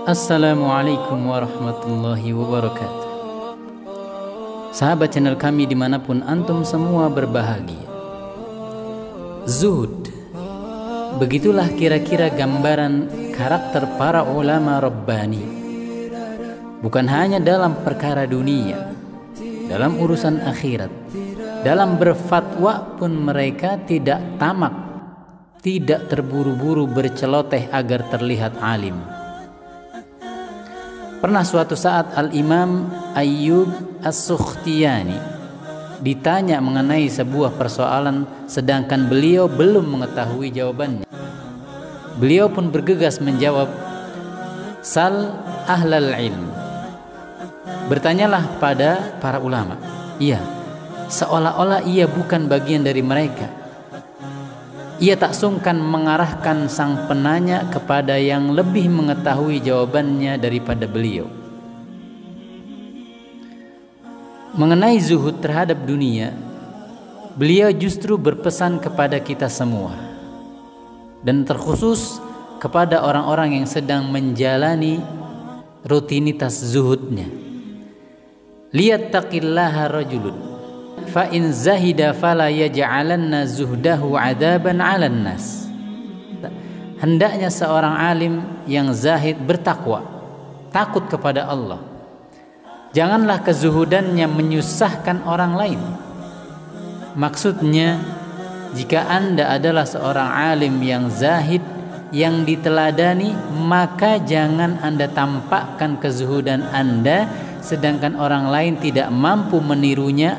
Assalamualaikum warahmatullahi wabarakatuh. Sahabat channel kami dimanapun antum semua berbahagia. Zuhud, begitulah kira-kira gambaran karakter para ulama Rabbani. Bukan hanya dalam perkara dunia, dalam urusan akhirat, dalam berfatwa pun mereka tidak tamak, tidak terburu-buru berceloteh agar terlihat alim. Pernah suatu saat Al-Imam Ayyub As-Sukhtiyani ditanya mengenai sebuah persoalan, sedangkan beliau belum mengetahui jawabannya. Beliau pun bergegas menjawab, "Sal ahlal ilm." Bertanyalah pada para ulama. Iya, seolah-olah ia bukan bagian dari mereka. Ia tak sungkan mengarahkan sang penanya kepada yang lebih mengetahui jawabannya daripada beliau. Mengenai zuhud terhadap dunia, beliau justru berpesan kepada kita semua, dan terkhusus kepada orang-orang yang sedang menjalani rutinitas zuhudnya. Liyattaqillaha rajulun fa in zahida fala yaj'alanna zuhdahu 'adaban 'alan nas. Hendaknya seorang alim yang zahid bertakwa, takut kepada Allah. Janganlah kezuhudannya menyusahkan orang lain. Maksudnya, jika Anda adalah seorang alim yang zahid, yang diteladani, maka jangan Anda tampakkan kezuhudan Anda sedangkan orang lain tidak mampu menirunya,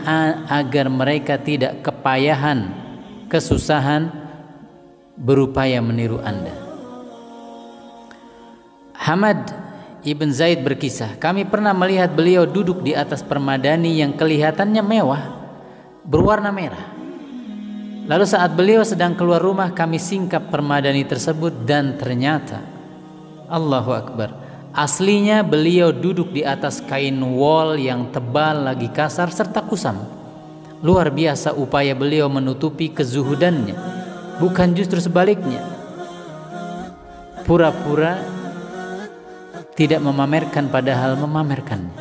agar mereka tidak kepayahan, kesusahan berupaya meniru Anda. Hamad Ibn Zaid berkisah, kami pernah melihat beliau duduk di atas permadani yang kelihatannya mewah, berwarna merah. Lalu saat beliau sedang keluar rumah, kami singkap permadani tersebut dan ternyata, Allahu Akbar, aslinya beliau duduk di atas kain wol yang tebal lagi kasar serta kusam. Luar biasa upaya beliau menutupi kezuhudannya, bukan justru sebaliknya, pura-pura tidak memamerkan padahal memamerkannya.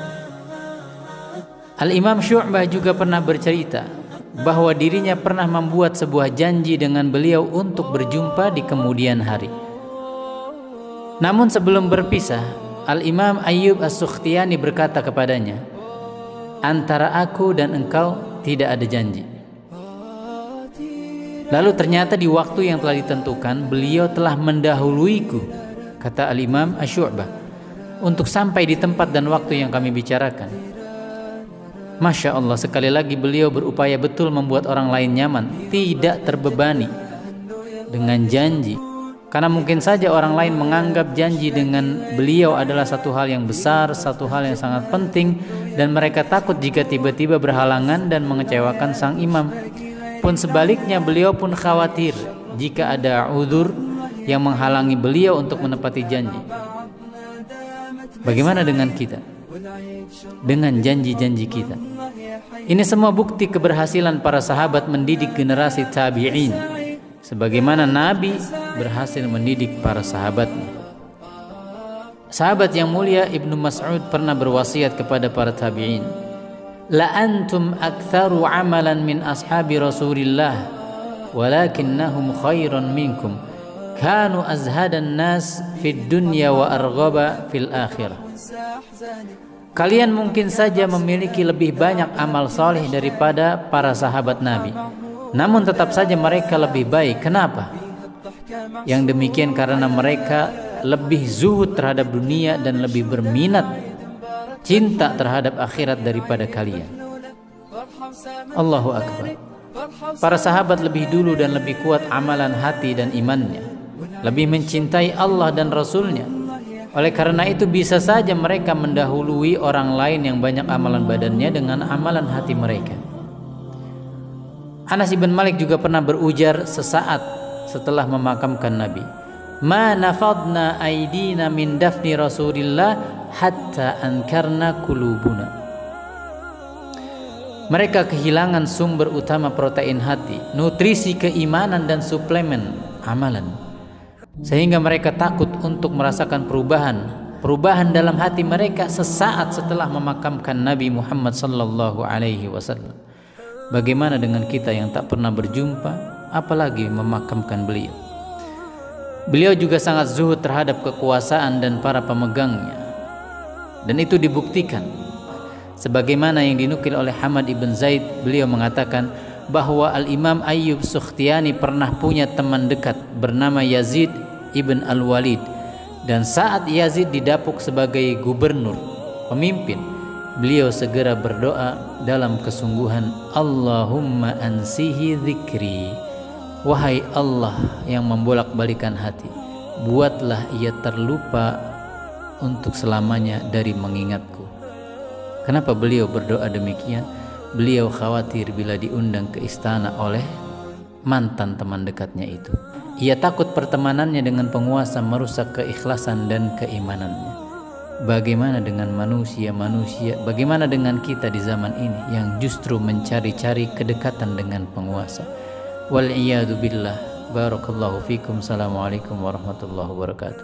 Al-Imam Syu'bah juga pernah bercerita bahwa dirinya pernah membuat sebuah janji dengan beliau untuk berjumpa di kemudian hari. Namun sebelum berpisah, Al-Imam Ayyub As-Sukhtiyani berkata kepadanya, "Antara aku dan engkau tidak ada janji." Lalu ternyata di waktu yang telah ditentukan, beliau telah mendahuluiku, kata Al-Imam Asy-Syu'bah, untuk sampai di tempat dan waktu yang kami bicarakan. Masya Allah, sekali lagi beliau berupaya betul membuat orang lain nyaman, tidak terbebani dengan janji. Karena mungkin saja orang lain menganggap janji dengan beliau adalah satu hal yang besar, satu hal yang sangat penting, dan mereka takut jika tiba-tiba berhalangan dan mengecewakan sang imam. Pun sebaliknya, beliau pun khawatir jika ada udzur yang menghalangi beliau untuk menepati janji. Bagaimana dengan kita? Dengan janji-janji kita. Ini semua bukti keberhasilan para sahabat mendidik generasi tabi'in, sebagaimana Nabi berhasil mendidik para sahabatnya. Sahabat yang mulia Ibnu Mas'ud pernah berwasiat kepada para tabi'in, "La antum aktsaru amalan min ashabi Rasulillah, walakinnahum khairun minkum. Kanu azhadan nas fid dunya wa arghaba fil akhirah." Kalian mungkin saja memiliki lebih banyak amal saleh daripada para sahabat Nabi, namun tetap saja mereka lebih baik. Kenapa? Yang demikian karena mereka lebih zuhud terhadap dunia dan lebih berminat cinta terhadap akhirat daripada kalian. Allahu Akbar. Para sahabat lebih dulu dan lebih kuat amalan hati dan imannya, lebih mencintai Allah dan Rasulnya. Oleh karena itu bisa saja mereka mendahului orang lain yang banyak amalan badannya dengan amalan hati mereka. Anas ibn Malik juga pernah berujar sesaat setelah memakamkan Nabi, "Ma nafadna aidina min dafni Rasulillah hatta ankarna kulubuna." Mereka kehilangan sumber utama protein hati, nutrisi keimanan dan suplemen amalan, sehingga mereka takut untuk merasakan perubahan perubahan dalam hati mereka sesaat setelah memakamkan Nabi Muhammad sallallahu alaihi wasallam. Bagaimana dengan kita yang tak pernah berjumpa, apalagi memakamkan beliau? Beliau juga sangat zuhud terhadap kekuasaan dan para pemegangnya, dan itu dibuktikan sebagaimana yang dinukil oleh Hamad ibn Zaid. Beliau mengatakan bahwa Al-Imam Ayyub Sukhtiani pernah punya teman dekat bernama Yazid ibn Al-Walid, dan saat Yazid didapuk sebagai gubernur, pemimpin, beliau segera berdoa dalam kesungguhan, Allahumma ansihi dzikri, wahai Allah yang membolak-balikan hati, buatlah ia terlupa untuk selamanya dari mengingatku. Kenapa beliau berdoa demikian? Beliau khawatir bila diundang ke istana oleh mantan teman dekatnya itu. Ia takut pertemanannya dengan penguasa merusak keikhlasan dan keimanannya. Bagaimana dengan manusia? Bagaimana dengan kita di zaman ini yang justru mencari-cari kedekatan dengan penguasa? Wal iyadu billah. Barakallahu fikum. Assalamualaikum warahmatullahi wabarakatuh.